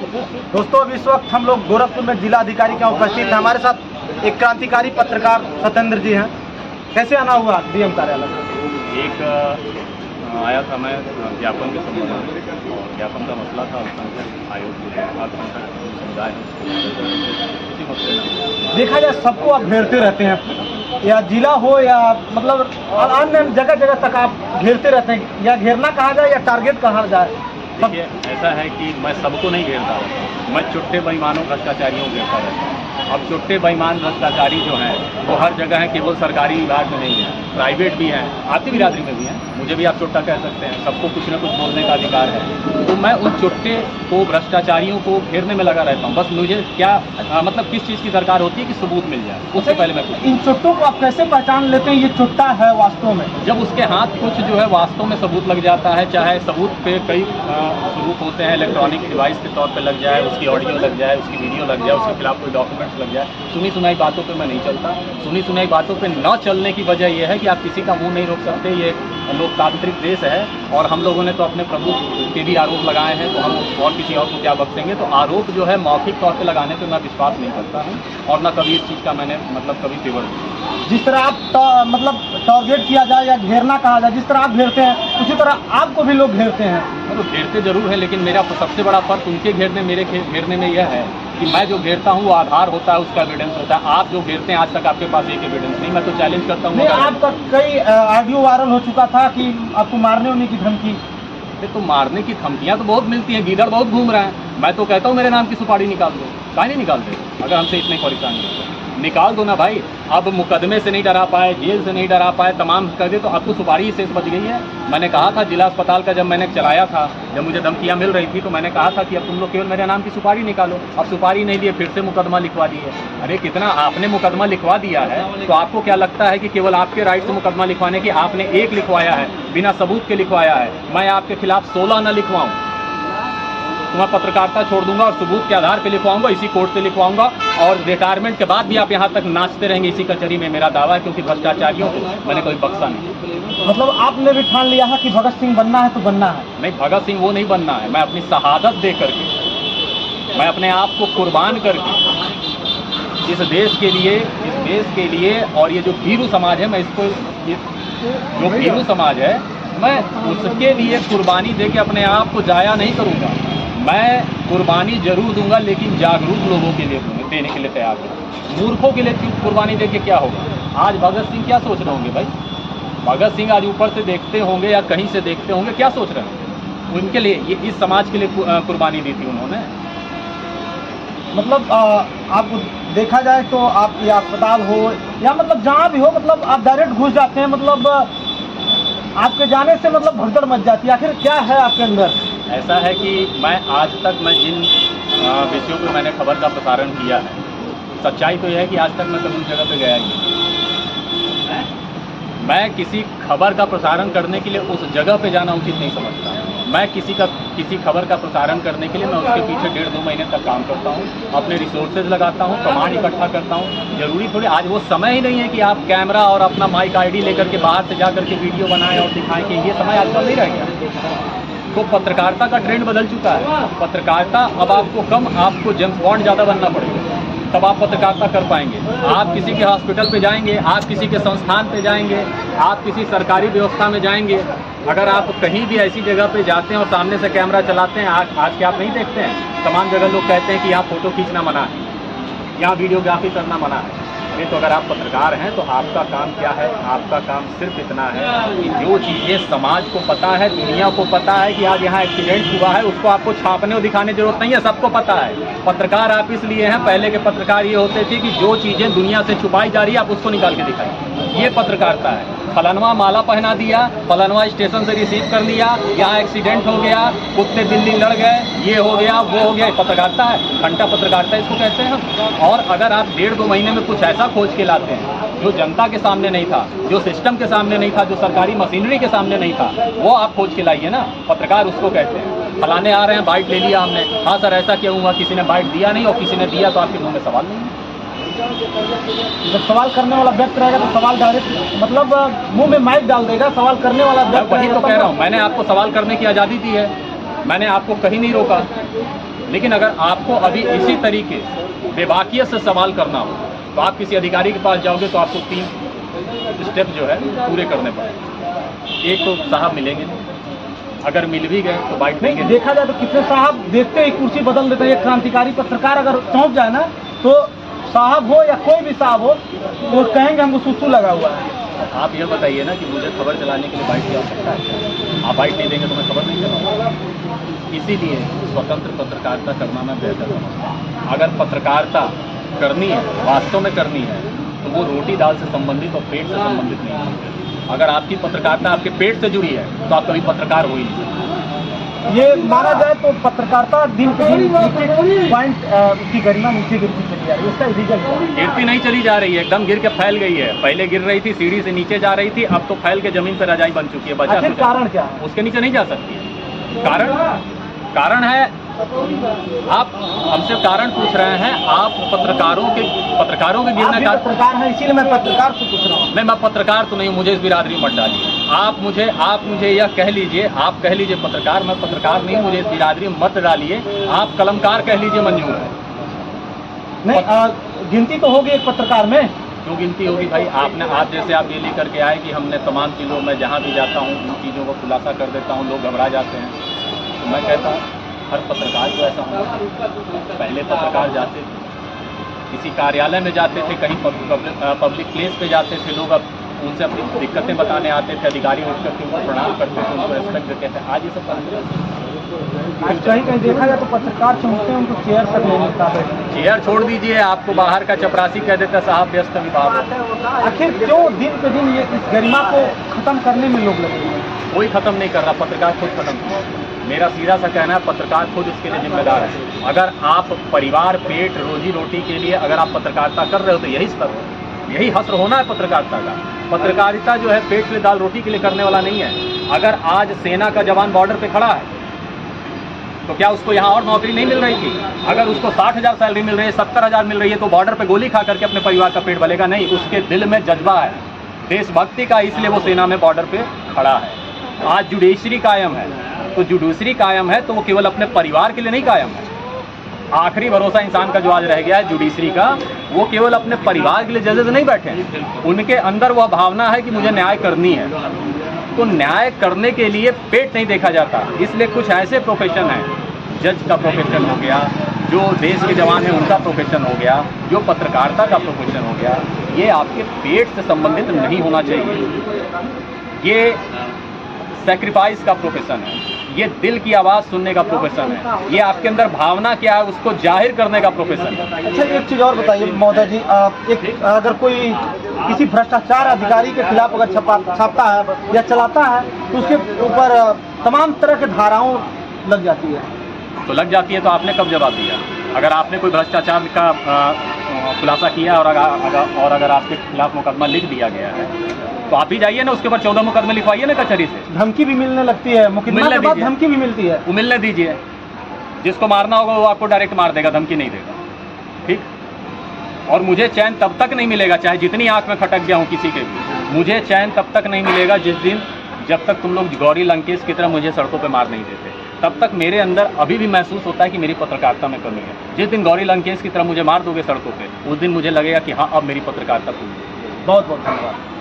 दोस्तों अभी इस वक्त हम लोग गोरखपुर में जिला अधिकारी के उपस्थित हैं। हमारे साथ एक क्रांतिकारी पत्रकार सत्येंद्र जी हैं। कैसे आना हुआ डीएम कार्यालय? एक आया था मैं ज्ञापन के संबंध में, और ज्ञापन का मसला था अल्पसंख्यक आयोग के अल्पसंख्यक समुदाय है, उसी मसले। देखा जाए सबको आप घेरते रहते हैं, या जिला हो या मतलब अन्य जगह जगह तक आप घेरते रहते हैं, या घेरना कहा जाए या टारगेट कहा जाए। देखिए ऐसा है कि मैं सबको नहीं घेरता रहता, मैं छुट्टे बेईमानों भ्रष्टाचारियों को घेरता रहता हूँ। अब छुट्टे बेईमान भ्रष्टाचारी जो हैं वो हर जगह हैं, केवल सरकारी विभाग में नहीं है, प्राइवेट भी हैं, आपकी बिरादरी में भी हैं, मुझे भी आप छुट्टा कह सकते हैं। सबको कुछ न कुछ बोलने का अधिकार है। तो मैं उन छुट्टे को भ्रष्टाचारियों को घेरने में लगा रहता हूँ। बस मुझे क्या मतलब किस चीज़ की दरकार होती है कि सबूत मिल जाए, उससे पहले मैं इन चुट्टों को आप कैसे पहचान लेते हैं ये चुट्टा है वास्तव में? जब उसके हाथ कुछ जो है वास्तव में सबूत लग जाता है, चाहे सबूत पे कई सबूत होते हैं, इलेक्ट्रॉनिक डिवाइस के तौर पे लग जाए, उसकी ऑडियो लग जाए, उसकी वीडियो लग जाए, उसके खिलाफ कोई डॉक्यूमेंट्स लग जाए। सुनी सुनाई बातों पे मैं नहीं चलता। सुनी सुनाई बातों पे न चलने की वजह यह है कि आप किसी का मुंह नहीं रोक सकते। ये लोकतांत्रिक देश है और हम लोगों ने तो अपने प्रभु के भी आरोप लगाए हैं, तो हम और किसी और को क्या बख्शेंगे। तो आरोप जो है मौखिक तौर पे लगाने पे मैं विश्वास नहीं करता हूँ, और न कभी इस चीज़ का मैंने मतलब कभी फेवर नहीं। जिस तरह आप मतलब टारगेट किया जाए या घेरना कहा जाए, जिस तरह आप घेरते हैं उसी तरह आपको भी लोग घेरते हैं। तो घेरते जरूर है, लेकिन मेरा सबसे बड़ा फर्क उनके घेरने मेरे घेरने में यह है कि मैं जो घेरता हूँ वो आधार होता है, उसका एविडेंस होता है। आप जो घेरते हैं आज तक आपके पास एक एविडेंस नहीं। मैं तो चैलेंज करता हूँ। आपका कई ऑडियो वायरल हो चुका था कि आपको मारने होने की धमकी। तो मारने की धमकियाँ तो बहुत मिलती हैं, गीदड़ बहुत घूम रहे हैं। मैं तो कहता हूँ मेरे नाम की सुपारी निकाल दो। काहे नहीं निकालते? अगर हमसे इतने परेशानी है निकाल दो ना भाई। अब मुकदमे से नहीं डरा पाए, जेल से नहीं डरा पाए, तमाम कर दे, तो आपको सुपारी ही शेष बच गई है। मैंने कहा था जिला अस्पताल का जब मैंने चलाया था, जब मुझे धमकियाँ मिल रही थी, तो मैंने कहा था कि अब तुम लोग केवल मेरे नाम की सुपारी निकालो। अब सुपारी नहीं दिए, फिर से मुकदमा लिखवा दिए। अरे कितना आपने मुकदमा लिखवा दिया है, तो आपको क्या लगता है कि केवल आपके राइट से मुकदमा लिखवाने की? आपने एक लिखवाया है, बिना सबूत के लिखवाया है। मैं आपके खिलाफ 16 न लिखवाऊँ तो मैं पत्रकारिता छोड़ दूंगा और सबूत के आधार पे लिखवाऊंगा, इसी कोर्ट से लिखवाऊंगा, और रिटायरमेंट के बाद भी आप यहाँ तक नाचते रहेंगे इसी कचहरी में। मेरा दावा है, क्योंकि भ्रष्टाचारियों को मैंने कोई बख्शा नहीं। मतलब आपने भी ठान लिया है कि भगत सिंह बनना है तो बनना है? नहीं, भगत सिंह वो नहीं बनना है। मैं अपनी शहादत दे करके, मैं अपने आप को कुर्बान करके इस देश के लिए और ये जो भीरू समाज है, मैं इसको जो भीरू समाज है मैं उसके लिए कुर्बानी दे के अपने आप को जाया नहीं करूँगा। मैं कुर्बानी जरूर दूंगा, लेकिन जागरूक लोगों के लिए देने के लिए तैयार हूँ। मूर्खों के लिए कुर्बानी दे के क्या होगा? आज भगत सिंह क्या सोच रहे होंगे भाई? भगत सिंह आज ऊपर से देखते होंगे या कहीं से देखते होंगे, क्या सोच रहे होंगे? उनके लिए ये इस समाज के लिए कुर्बानी दी थी उन्होंने। मतलब आपको देखा जाए तो आप ये अस्पताल हो या मतलब जहाँ भी हो, मतलब आप डायरेक्ट घुस जाते हैं, मतलब आपके जाने से मतलब भगदड़ मच जाती है। आखिर क्या है आपके अंदर? ऐसा है कि मैं आज तक मैं जिन विषयों पर मैंने खबर का प्रसारण किया है, सच्चाई तो यह है कि आज तक मैं कभी उस जगह पे गया ही नहीं। मैं किसी खबर का प्रसारण करने के लिए उस जगह पे जाना उचित नहीं समझता। मैं किसी खबर का प्रसारण करने के लिए मैं उसके पीछे 1.5-2 महीने तक काम करता हूँ, अपने रिसोर्सेज लगाता हूँ, प्रमाण इकट्ठा करता हूँ। जरूरी थोड़ी आज वो समय ही नहीं है कि आप कैमरा और अपना माइक आईडी लेकर के बाहर से जा करके वीडियो बनाएं और दिखाएं, कि ये समय आजकल नहीं रह गया। तो पत्रकारिता का ट्रेंड बदल चुका है। पत्रकारिता अब आपको जेम्स बॉन्ड ज़्यादा बनना पड़ेगा, तब आप पत्रकारिता कर पाएंगे। आप किसी के हॉस्पिटल पे जाएंगे, आप किसी के संस्थान पे जाएंगे, आप किसी सरकारी व्यवस्था में जाएंगे, अगर आप कहीं भी ऐसी जगह पे जाते हैं और सामने से कैमरा चलाते हैं, आज के आप नहीं देखते हैं तमाम जगह लोग कहते हैं कि यहाँ फ़ोटो खींचना मना है, यहाँ वीडियोग्राफी करना मना है। अरे तो अगर आप पत्रकार हैं तो आपका काम क्या है? आपका काम सिर्फ इतना है कि जो चीज़ें समाज को पता है, दुनिया को पता है कि आज यहाँ एक्सीडेंट हुआ है, उसको आपको छापने और दिखाने की जरूरत नहीं है, सबको पता है। पत्रकार आप इसलिए हैं, पहले के पत्रकार ये होते थे कि जो चीज़ें दुनिया से छुपाई जा रही है आप उसको निकाल के दिखाएं। ये पत्रकारिता है। फलानवा माला पहना दिया, फलानवा स्टेशन से रिसीव कर लिया, यहाँ एक्सीडेंट हो गया, कुत्ते बिल्ली लड़ गए, ये हो गया वो हो गया, पत्रकारिता है। घंटा पत्रकारिता इसको कहते हैं हम। और अगर आप 1.5-2 महीने में कुछ ऐसा खोज के लाते हैं जो जनता के सामने नहीं था, जो सिस्टम के सामने नहीं था, जो सरकारी मशीनरी के सामने नहीं था, वो आप खोज के लाइए ना। पत्रकार उसको कहते हैं। फलाने आ रहे हैं, बाइट ले लिया हमने, हाँ सर ऐसा क्यों हुआ, किसी ने बाइट दिया नहीं, और किसी ने दिया तो आपके मुंह में सवाल नहीं है। जब सवाल करने वाला व्यक्ति रहेगा तो सवाल डायरेक्ट मतलब मुंह में माइक डाल देगा। सवाल करने वाला व्यक्ति, वही तो कह रहा हूँ, मैंने आपको सवाल करने की आज़ादी दी है, मैंने आपको कहीं नहीं रोका। लेकिन अगर आपको अभी इसी तरीके बेबाकियत से सवाल करना हो तो आप किसी अधिकारी के पास जाओगे तो आपको 3 स्टेप जो है पूरे करने पड़ेंगे। एक तो साहब मिलेंगे नहीं, अगर मिल भी गए तो बाइट नहीं देंगे। देखा जाए तो कितने साहब देखते ही कुर्सी बदल देते हैं। एक क्रांतिकारी पत्रकार अगर चौंक जाए ना तो साहब हो या कोई भी साहब हो वो कहेंगे हमको सुसु लगा हुआ है। आप ये बताइए ना कि मुझे खबर चलाने के लिए बाइट की आवश्यकता है। आप बाइट नहीं देंगे तो मैं खबर नहीं चलाऊंगा। इसीलिए स्वतंत्र पत्रकारिता करना मैं बेहतर समझता हूँ। अगर पत्रकारिता करनी है, वास्तव में करनी है, तो वो रोटी दाल से संबंधित और पेट से संबंधित नहीं है। अगर आपकी पत्रकारिता आपके पेट से जुड़ी है तो आप कभी पत्रकार हो ही नहीं सकते। ये माना जाए तो पत्रकारिता दिन पे दिन पॉइंट उसकी गरिमा नीचे गिरती चली जा रही है। इसका रीजन क्या है? गिरती नहीं चली जा रही है, एकदम गिर के फैल गई है। पहले गिर रही थी, सीढ़ी से नीचे जा रही थी, अब तो फैल के जमीन पर रजाई बन चुकी है। बचा आखिर कारण क्या है? उसके नीचे नहीं जा सकती है। कारण है आप हमसे कारण पूछ रहे हैं। आप पत्रकारों के गिरने का पत्रकार है, इसीलिए मैं पत्रकार से पूछ रहा हूँ। नहीं, मैं पत्रकार तो नहीं हूँ, मुझे इस बिरादरी में मत डालिए। आप मुझे यह कह लीजिए, आप कह लीजिए पत्रकार, मैं पत्रकार नहीं, मुझे इस बिरादरी में मत डालिए। आप कलमकार कह लीजिए, मंजूर है। नहीं गिनती तो होगी एक पत्रकार में। क्यों गिनती होगी भाई? आप जैसे आप ये लेकर के आए कि हमने तमाम चीज़ों, मैं जहाँ भी जाता हूँ उन चीज़ों को खुलासा कर देता हूँ, लोग घबरा जाते हैं। तो मैं कहता हूँ हर पत्रकार को ऐसा होना चाहिए। पहले पत्रकार जाते थे, किसी कार्यालय में जाते थे, कहीं पब्लिक प्लेस पे जाते थे, लोग अब उनसे अपनी दिक्कतें बताने आते थे, अधिकारी उठ करके उनको प्रणाम करते थे, उनको रेस्पेक्ट देते थे। आज ये सब आज कहीं कहीं देखा जाए तो पत्रकार चुनते हैं, उनको चेयर तक नहीं मिलता है। चेयर छोड़ दीजिए, आपको बाहर का चपरासी कह देता साहब व्यस्त विभाग। आखिर क्यों दिन पे दिन ये इस गरिमा को खत्म करने में लोग लगे हैं? कोई खत्म नहीं कर रहा, पत्रकार खुद खत्म कर रहा है। मेरा सीधा सा कहना है, पत्रकार खुद इसके लिए जिम्मेदार है। अगर आप परिवार, पेट, रोजी रोटी के लिए अगर आप पत्रकारिता कर रहे हो तो यही स्तर हो, यही हस्र होना है पत्रकारिता का। पत्रकारिता जो है पेट के लिए, दाल रोटी के लिए करने वाला नहीं है। अगर आज सेना का जवान बॉर्डर पे खड़ा है तो क्या उसको यहाँ और नौकरी नहीं मिल रही थी? अगर उसको 60,000 सैलरी मिल रही है, 70,000 मिल रही है, तो बॉर्डर पे गोली खा करके अपने परिवार का पेट भरेगा नहीं। उसके दिल में जज्बा है देशभक्ति का, इसलिए वो सेना में बॉर्डर पे खड़ा है। आज जुडिशरी कायम है, तो जुडिशरी कायम है तो वो केवल अपने परिवार के लिए नहीं कायम है। आखिरी भरोसा इंसान का जो आज रह गया है जुडिशरी का, वो केवल अपने परिवार के लिए जजेस नहीं बैठे हैं, उनके अंदर वह भावना है कि मुझे न्याय करनी है। तो न्याय करने के लिए पेट नहीं देखा जाता। इसलिए कुछ ऐसे प्रोफेशन हैं, जज का प्रोफेशन हो गया, जो देश के जवान हैं उनका प्रोफेशन हो गया, जो पत्रकारिता का प्रोफेशन हो गया, ये आपके पेट से संबंधित नहीं होना चाहिए। ये सैक्रिफाइस का प्रोफेशन है, ये दिल की आवाज़ सुनने का प्रोफेशन है, ये आपके अंदर भावना क्या है उसको जाहिर करने का प्रोफेशन है। अच्छा एक चीज़ और बताइए महोदय जी, एक अगर कोई किसी भ्रष्टाचार अधिकारी के खिलाफ अगर छापता है या चलाता है तो उसके ऊपर तमाम तरह के धाराओं लग जाती है। तो लग जाती है, तो आपने कब जवाब दिया? अगर आपने कोई भ्रष्टाचार का खुलासा किया और अगर आपके खिलाफ मुकदमा लिख दिया गया है तो आप ही जाइए ना, उसके ऊपर 14 मुकदमे लिखवाइए ना कचहरी से। धमकी भी मिलने लगती है, मुकदमा के बाद धमकी भी मिलती है। वो मिलने दीजिए, जिसको मारना होगा वो आपको डायरेक्ट मार देगा, धमकी नहीं देगा, ठीक। और मुझे चैन तब तक नहीं मिलेगा, चाहे जितनी आंख में खटक गया हूँ किसी के भी, मुझे चैन तब तक नहीं मिलेगा जब तक तुम लोग गौरी लंकेश की तरह मुझे सड़कों पे मार नहीं देते। तब तक मेरे अंदर अभी भी महसूस होता है कि मेरी पत्रकारिता में कमी है। जिस दिन गौरी लंकेश की तरह मुझे मार दोगे सड़कों पे, उस दिन मुझे लगेगा कि हाँ अब मेरी पत्रकारिता पूरी। बहुत बहुत धन्यवाद।